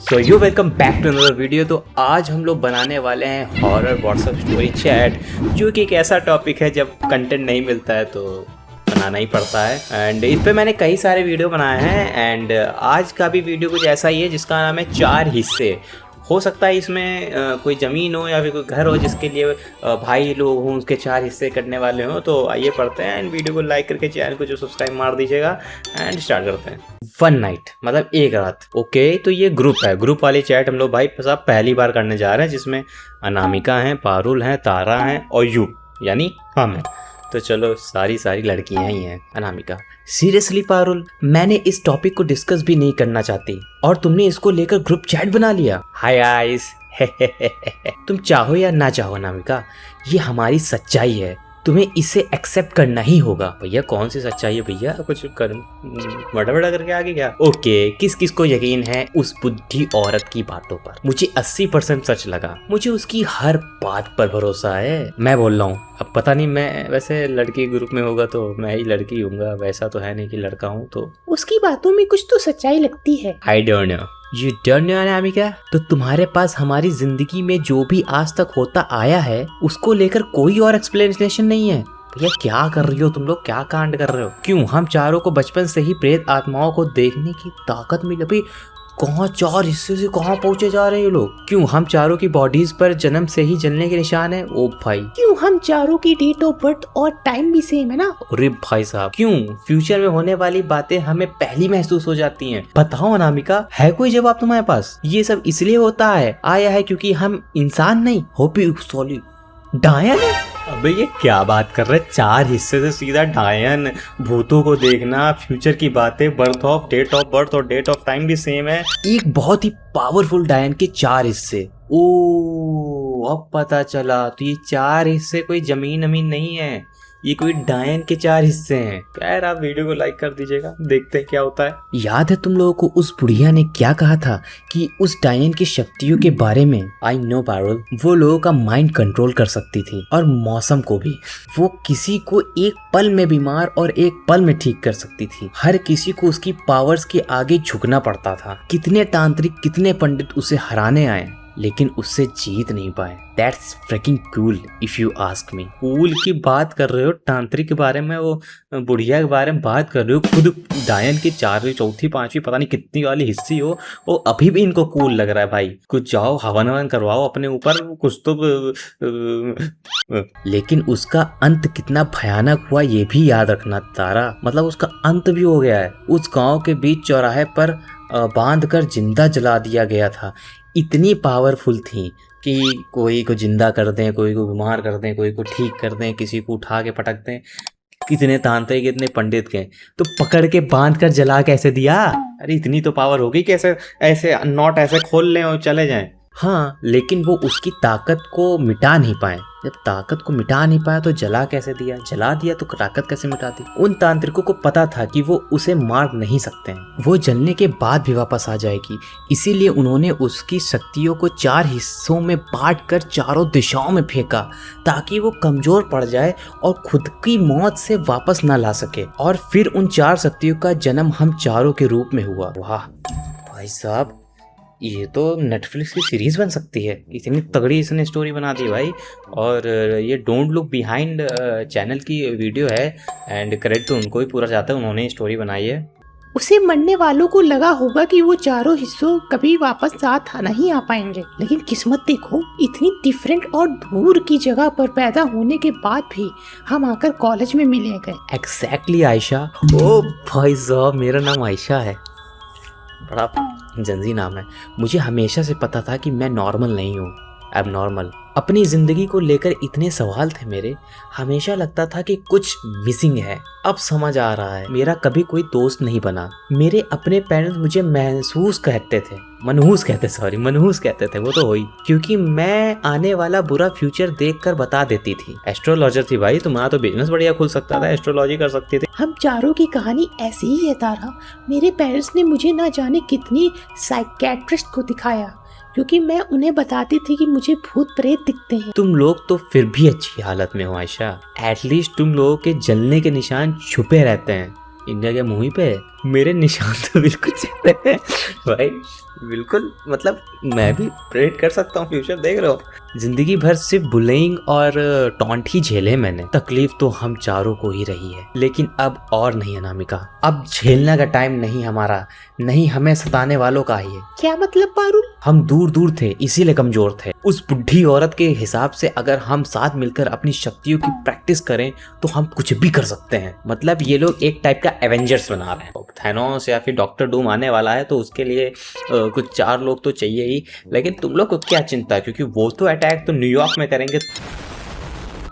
So you welcome back to another video. तो आज हम लोग बनाने वाले हैं हॉरर व्हाट्सएप स्टोरी चैट, जो कि एक ऐसा टॉपिक है जब कंटेंट नहीं मिलता है तो बनाना ही पड़ता है। एंड इस पे मैंने कई सारे वीडियो बनाए हैं एंड आज का भी वीडियो कुछ ऐसा ही है जिसका नाम है 4 हिस्से। हो सकता है इसमें कोई ज़मीन हो या फिर कोई घर हो जिसके लिए भाई लोग हों, उसके 4 हिस्से करने वाले हों। तो आइए पढ़ते हैं एंड वीडियो को लाइक करके चैनल को जो सब्सक्राइब मार दीजिएगा एंड स्टार्ट करते हैं। वन नाइट मतलब एक रात। ओके, तो ये ग्रुप है, ग्रुप वाली चैट हम लोग भाई साहब पहली बार करने जा रहे हैं, जिसमें अनामिका हैं, पारुल हैं, तारा हैं और यू यानी हम हैं। तो चलो सारी लड़कियां ही हैं। अनामिका: सीरियसली पारुल, मैंने इस टॉपिक को डिस्कस भी नहीं करना चाहती और तुमने इसको लेकर ग्रुप चैट बना लिया। हाय आइस तुम चाहो या ना चाहो अनामिका, ये हमारी सच्चाई है, तुम्हें इसे एक्सेप्ट करना ही होगा। भैया कौन सी सच्चाई है भैया, कुछ कर बड़ा बड़ा करके आगे क्या। ओके, किस किस को यकीन है उस बुद्धि औरत की बातों पर? मुझे 80% सच लगा, मुझे उसकी हर बात पर भरोसा है। मैं बोल रहा हूँ, अब पता नहीं, मैं वैसे लड़की ग्रुप में होगा तो मैं ही लड़की हूँगा, वैसा तो है नहीं कि लड़का हूँ, तो उसकी बातों में कुछ तो सच्चाई लगती है। I don't know, you don't know Anamika. तो तुम्हारे पास हमारी जिंदगी में जो भी आज तक होता आया है उसको लेकर कोई और एक्सप्लेनेशन नहीं है? भैया क्या कर रही हो तुम लोग, क्या कांड कर रहे हो? क्यों हम चारों को बचपन से ही प्रेत आत्माओं को देखने की ताकत मिली? भाई कहाँ 4 हिस्से से कहाँ पहुंचे जा रहे हैं लोग? क्यों हम चारों की बॉडीज पर जन्म से ही जलने के निशान है? ओ भाई, क्यों हम चारों की डेट ऑफ बर्थ और टाइम भी सेम है ना? अरे भाई साहब, क्यों फ्यूचर में होने वाली बातें हमें पहली महसूस हो जाती हैं? बताओ अनामिका, है कोई जवाब तुम्हारे पास? ये सब इसलिए होता है आया है क्योंकि हम इंसान नहीं होपी सॉली डायन है। अबे ये क्या बात कर रहे, 4 हिस्से से सीधा डायन, भूतों को देखना, फ्यूचर की बातें, birth of date of birth और डेट ऑफ टाइम भी सेम है। एक बहुत ही पावरफुल डायन के 4 हिस्से। ओ अब पता चला, तो ये 4 हिस्से कोई जमीन नहीं है, ये कोई डायन के 4 हिस्से हैं। यार आप वीडियो को लाइक कर दीजिएगा, देखते हैं क्या होता है। याद है तुम लोगों को उस बुढ़िया ने क्या कहा था कि उस डायन की शक्तियों के बारे में? आई नो पारुल, वो लोगों का माइंड कंट्रोल कर सकती थी और मौसम को भी। वो किसी को एक पल में बीमार और एक पल में ठीक कर सकती थी। हर किसी को उसकी पावर्स के आगे झुकना पड़ता था। कितने तांत्रिक, कितने पंडित उसे हराने आए लेकिन उससे जीत नहीं पाए। That's freaking cool if you ask me। Cool की बात कर रहे हो, तांत्रिक के बारे में, वो बुढ़िया के बारे में बात कर रहे हो, खुद डायन की 4वीं 4थी 5वीं पता नहीं कितनी वाली हिस्सी हो, वो अभी भी इनको कूल लग रहा है। भाई कुछ जाओ हवन ववन करवाओ अपने ऊपर कुछ तो। लेकिन उसका अंत कितना भयानक हुआ ये भी याद रखना तारा, मतलब उसका अंत भी हो गया है। उस गाँव के बीच चौराहे पर बांध कर जिंदा जला दिया गया था। इतनी पावरफुल थी कि कोई को जिंदा कर दें, कोई को बीमार कर दें, कोई को ठीक कर दें, किसी को उठा के पटक दें। कितने तांत्रिक, इतने पंडित के, तो पकड़ के बांध कर जला कैसे दिया? अरे इतनी तो पावर होगी, कैसे ऐसे नॉट ऐसे खोल लें और चले जाएं। हाँ, लेकिन वो उसकी ताकत को मिटा नहीं पाए। जब ताकत को मिटा नहीं पाया तो जला कैसे दिया? जला दिया तो ताकत कैसे मिटा दी? उन तांत्रिकों को पता था कि वो उसे मार नहीं सकते हैं, वो जलने के बाद भी वापस आ जाएगी। इसीलिए उन्होंने उसकी शक्तियों को 4 हिस्सों में बांट कर चारों दिशाओं में फेंका ताकि वो कमजोर पड़ जाए और खुद की मौत से वापस ना ला सके। और फिर उन 4 शक्तियों का जन्म हम चारों के रूप में हुआ। वाह भाई साहब, ये तो नेटफ्लिक्स की सीरीज बन सकती है, इतनी तगड़ी इसने स्टोरी बना दी भाई। और ये डोंट लुक बिहाइंड चैनल की वीडियो है एंड क्रेडिट तो उनको ही पूरा जाता है, उन्होंने स्टोरी बनाई है। उसे मरने वालों को लगा होगा कि वो चारों हिस्सों कभी वापस साथ नहीं आ पाएंगे, लेकिन किस्मत देखो, इतनी डिफरेंट और दूर की जगह पर पैदा होने के बाद भी हम आकर कॉलेज में मिले गए। एग्जैक्टली आयशा। ओ भाई साहब, मेरा नाम आयशा है, बड़ा जंजी नाम है। मुझे हमेशा से पता था कि मैं नॉर्मल नहीं हूँ, एबनॉर्मल। अपनी ज़िंदगी को लेकर इतने सवाल थे मेरे, हमेशा लगता था कि कुछ मिसिंग है। अब समझ आ रहा है, मेरा कभी कोई दोस्त नहीं बना। मेरे अपने पेरेंट्स मुझे मनहूस कहते थे, वो तो हुई क्योंकि मैं आने वाला बुरा फ्यूचर देखकर बता देती थी। एस्ट्रोलॉजर थी भाई, तुम्हारा तो बिजनेस बढ़िया खुल सकता था, एस्ट्रोलॉजी कर सकती थी। हम चारों की कहानी ऐसी ही है तारा। मेरे पेरेंट्स ने मुझे ना जाने कितनी साइकेट्रिस्ट को दिखाया क्योंकि मैं उन्हें बताती थी कि मुझे भूत प्रेत दिखते हैं। तुम लोग तो फिर भी अच्छी हालत में हो आयशा, एटलीस्ट तुम लोगों के जलने के निशान छुपे रहते हैं। इंडिया के मुंह पे मेरे निशान तो बिल्कुल चल रहे हैं भाई, बिल्कुल। मतलब मैं भी प्रेडिक्ट कर सकता हूँ फ्यूचर, देख रहे हो। जिंदगी भर सिर्फ बुलिंग और टॉन्ट ही झेले मैंने, तकलीफ तो हम चारों को ही रही है, लेकिन अब और नहीं अनामिका, अब झेलने का टाइम नहीं हमारा, नहीं हमें सताने वालों का ही है। क्या मतलब पारुल? हम दूर दूर थे इसीलिए कमजोर थे। उस बुढ़ी औरत के हिसाब से अगर हम साथ मिलकर अपनी शक्तियों की प्रैक्टिस करें तो हम कुछ भी कर सकते हैं। मतलब ये लोग एक टाइप का एवेंजर्स बना रहे हैं। थैनोस या फिर डॉक्टर डूम आने वाला है तो उसके लिए कुछ 4 लोग तो चाहिए ही, लेकिन तुम लोग को क्या चिंता, क्योंकि वो तो अटैक तो न्यूयॉर्क में करेंगे।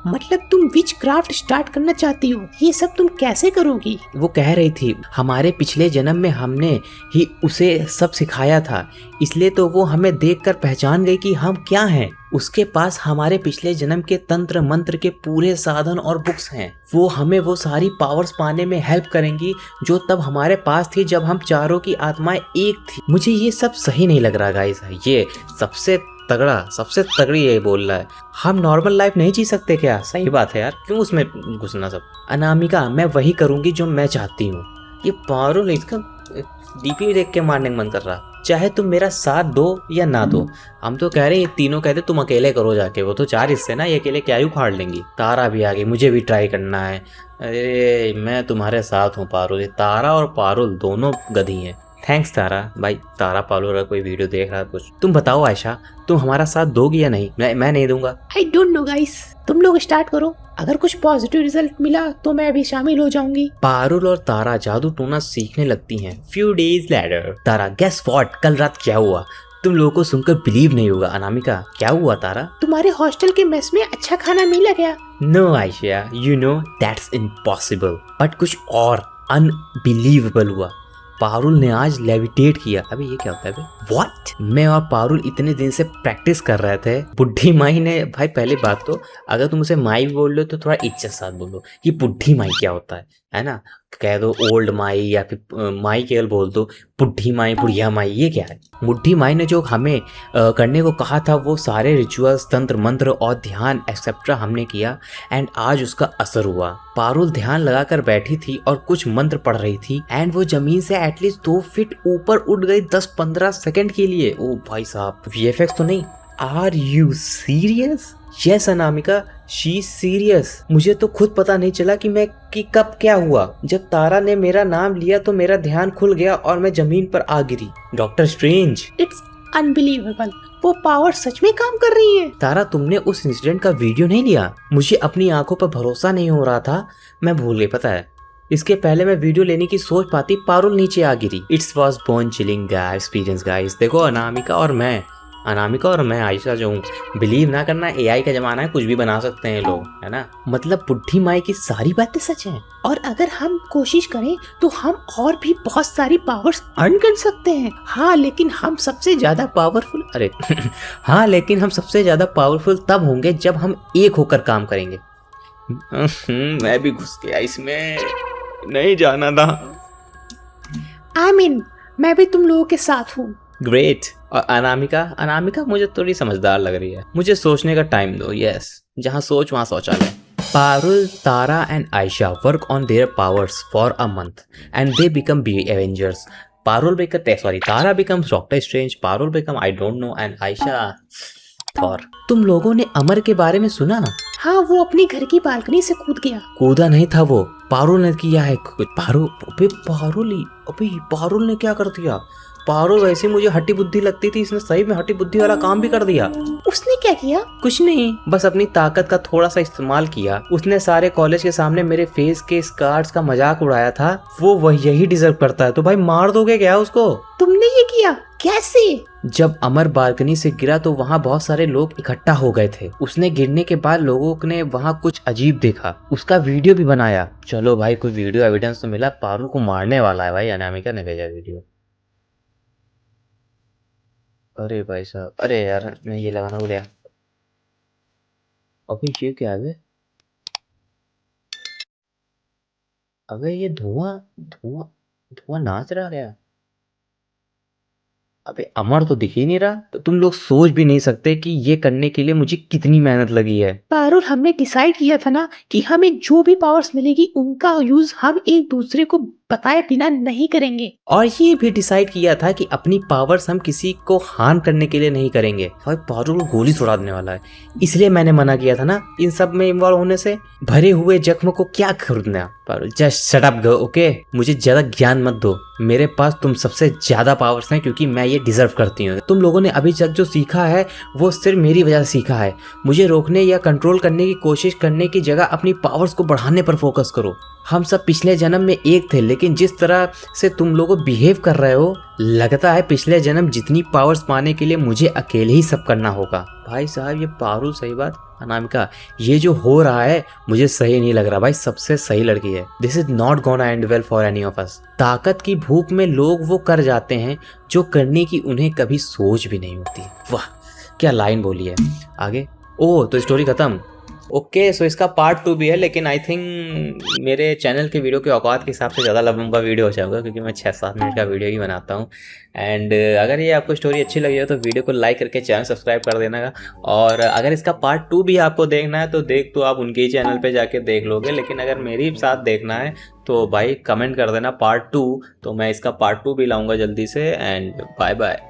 मतलब तुम विच क्राफ्ट स्टार्ट करना चाहती हो? ये सब तुम कैसे करोगी? वो कह रही थी हमारे पिछले जन्म में हमने ही उसे सब सिखाया था, इसलिए तो वो हमें देखकर पहचान गई कि हम क्या हैं। उसके पास हमारे पिछले जन्म के तंत्र मंत्र के पूरे साधन और बुक्स हैं। वो हमें वो सारी पावर्स पाने में हेल्प करेंगी जो तब हमारे पास थी जब हम चारों की आत्माएं एक थी। मुझे ये सब सही नहीं लग रहा गाइस। ये सबसे तगड़ी ये बोल रहा है। हम नॉर्मल लाइफ नहीं जी सकते क्या? सही बात है यार, क्यों उसमें घुसना सब। अनामिका मैं वही करूंगी जो मैं चाहती हूँ। ये पारुल इसका डीपी देख के मारने का मन कर रहा। चाहे तुम मेरा साथ दो या ना दो, हम तो कह रहे हैं, तीनों कहते तुम अकेले करो जाके, वो तो 4 हिस्से ना, ये अकेले क्या ही उखाड़ लेंगी। तारा भी आ गई, मुझे भी ट्राई करना है। अरे मैं तुम्हारे साथ हूँ पारुल। तारा और पारुल दोनों गधी हैं। थैंक्स तारा भाई। तारा पारुल अगर कोई वीडियो देख रहा है कुछ, तुम बताओ आयशा, तुम हमारा साथ दोगी या नहीं? मैं नहीं दूंगा। आई डोंट नो गाइस, तुम लोग स्टार्ट करो। अगर कुछ पॉजिटिव रिजल्ट मिला तो मैं भी शामिल हो जाऊंगी। पारुल और तारा जादू टोना सीखने लगती हैं। Few days later. Tara guess what, कल रात क्या हुआ? तुम लोगों को सुनकर बिलीव नहीं होगा। अनामिका क्या हुआ तारा? तुम्हारे हॉस्टल के मेस में अच्छा खाना मिला क्या? No Ayesha, you know that's impossible. But कुछ और अनबिलीवेबल हुआ। पारुल ने आज लेविटेट किया। अबे ये क्या होता है? व्हाट? मैं और पारुल इतने दिन से प्रैक्टिस कर रहे थे। बुढ़ी माई ने, भाई पहली बात तो अगर तुम उसे माई बोल लो तो थोड़ा इज्जत साथ बोलो। ये बुढ़ी माई क्या होता है ना? कह दो ओल्ड माई या फिर माई केवल बोल दो। बुढ़ी माई, बुढ़िया माई, ये क्या है? बुढ़ी माई ने जो हमें करने को कहा था वो सारे रिचुअल्स, तंत्र मंत्र और ध्यान एक्सेट्रा हमने किया एंड आज उसका असर हुआ। पारुल ध्यान लगाकर बैठी थी और कुछ मंत्र पढ़ रही थी एंड वो जमीन से एटलीस्ट 2 फीट ऊपर उड़ गई 10-15 सेकंड के लिए। ओ भाई साहब, वीएफएक्स तो नहीं। Are you serious? Yes Anamika, she serious. मुझे तो खुद पता नहीं चला कि कब क्या हुआ। जब तारा ने मेरा नाम लिया तो मेरा ध्यान खुल गया और मैं जमीन पर आ गिरी। डॉक्टर स्ट्रेंज, इट्स अनबिलीवेबल, वो पावर सच में काम कर रही है। तारा तुमने उस इंसिडेंट का वीडियो नहीं लिया? मुझे अपनी आंखों पर भरोसा नहीं हो रहा था, मैं भूल गई पता है। इसके पहले मैं वीडियो लेने की सोच पाती, पारुल नीचे आ गिरी। It's was bone chilling experience guys. देखो अनामिका और मैं आयशा जो हूँ, बिलीव ना करना, एआई का जमाना है, कुछ भी बना सकते हैं लोग, है ना। मतलब बुढ़ी माई की सारी बातें सच हैं। और अगर हम कोशिश करें तो हम और भी बहुत सारी पावर्स अर्न कर सकते हैं। हाँ लेकिन हम सबसे ज्यादा पावरफुल हाँ लेकिन हम सबसे ज्यादा पावरफुल तब होंगे जब हम एक होकर काम करेंगे। मैं भी घुस गया इसमें, नहीं जाना था। मैं भी तुम लोगों के साथ हूँ। ग्रेट। और अनामिका मुझे थोड़ी समझदार लग रही है। मुझे सोचने का टाइम दो। यस, जहाँ सोच वहाँ शौचालय। Parul, Tara and Aisha work on their powers for a month and they become big Avengers. Tara becomes Doctor Strange, Parul become I don't know and Aisha Thor. तुम लोगों ने अमर के बारे में सुना? हाँ, वो अपनी घर की बालकनी से कूद गया। कूदा नहीं था वो, पारुल ने किया है कुछ। पारुल ने क्या कर दिया? पारुल वैसे मुझे हट्टी बुद्धि लगती थी, इसने सही में हट्टी बुद्धि वाला काम भी कर दिया। उसने क्या किया? कुछ नहीं, बस अपनी ताकत का थोड़ा सा इस्तेमाल किया। उसने सारे कॉलेज के सामने मेरे फेस के स्कार्स का मजाक उड़ाया था। वो यही डिजर्व करता है, तो भाई मार दोगे क्या उसको? तुमने ये किया कैसे? जब अमर बालकनी से गिरा तो वहाँ बहुत सारे लोग इकट्ठा हो गए थे। उसने गिरने के बाद लोगों ने वहाँ कुछ अजीब देखा, उसका वीडियो भी बनाया। चलो भाई, कोई वीडियो एविडेंस तो मिला। पारुल को मारने वाला है भाई, अनामिका ने भेजा वीडियो। अरे भाई साहब, अरे यार मैं ये लगाना भूल गया। अबे ये क्या है? अबे ये धुआं धुआं धुआं नाच रहा है। अबे अमर तो दिख ही नहीं रहा, तो तुम लोग सोच भी नहीं सकते कि ये करने के लिए मुझे कितनी मेहनत लगी है। पारुल, हमने डिसाइड किया था ना कि हमें जो भी पावर्स मिलेगी उनका यूज हम एक दूसरे को बताए बिना नहीं करेंगे। और ये भी डिसाइड किया था कि अपनी पावर्स हम किसी को हार्म करने के लिए नहीं करेंगे। भाई पारुल को गोली सुड़ा देने वाला है, इसलिए मैंने मना किया था ना इन सब में इन्वॉल्व होने से। भरे हुए जख्म को क्या खरीदना। Parul just shut up okay, मुझे ज्यादा ज्ञान मत दो। मेरे पास तुम सबसे ज्यादा पावर्स हैं क्योंकि मैं ये डिजर्व करती हूँ। तुम लोगों ने अभी तक जो सीखा है वो सिर्फ मेरी वजह से सीखा है। मुझे रोकने या कंट्रोल करने की कोशिश करने की जगह अपनी पावर्स को बढ़ाने पर फोकस करो। हम सब पिछले जन्म में एक थे, लेकिन जिस तरह से तुम लोग बिहेव कर रहे हो लगता है पिछले जन्म जितनी पावर्स पाने के लिए मुझे अकेले ही सब करना होगा। भाई साहब ये पारुल, सही बात अनामिका, ये जो हो रहा है मुझे सही नहीं लग रहा। भाई सबसे सही लड़की है। This is not gonna and well for any of us. ताकत की भूख में लोग वो कर जाते हैं जो करने की उन्हें कभी सोच भी नहीं होती। वाह क्या लाइन बोली है। आगे ओह तो स्टोरी खत्म। ओके सो इसका पार्ट 2 भी है, लेकिन आई थिंक मेरे चैनल के वीडियो के औकात के हिसाब से ज़्यादा लंबा वीडियो हो जाएगा क्योंकि मैं 6-7 मिनट का वीडियो ही बनाता हूँ। एंड अगर ये आपको स्टोरी अच्छी लगी हो तो वीडियो को लाइक करके चैनल सब्सक्राइब कर देना। और अगर इसका पार्ट 2 भी आपको देखना है तो आप उनके ही चैनल पे जाके देख लोगे, लेकिन अगर मेरे साथ देखना है तो भाई कमेंट कर देना पार्ट 2, तो मैं इसका पार्ट 2 भी लाऊंगा जल्दी से। And bye bye.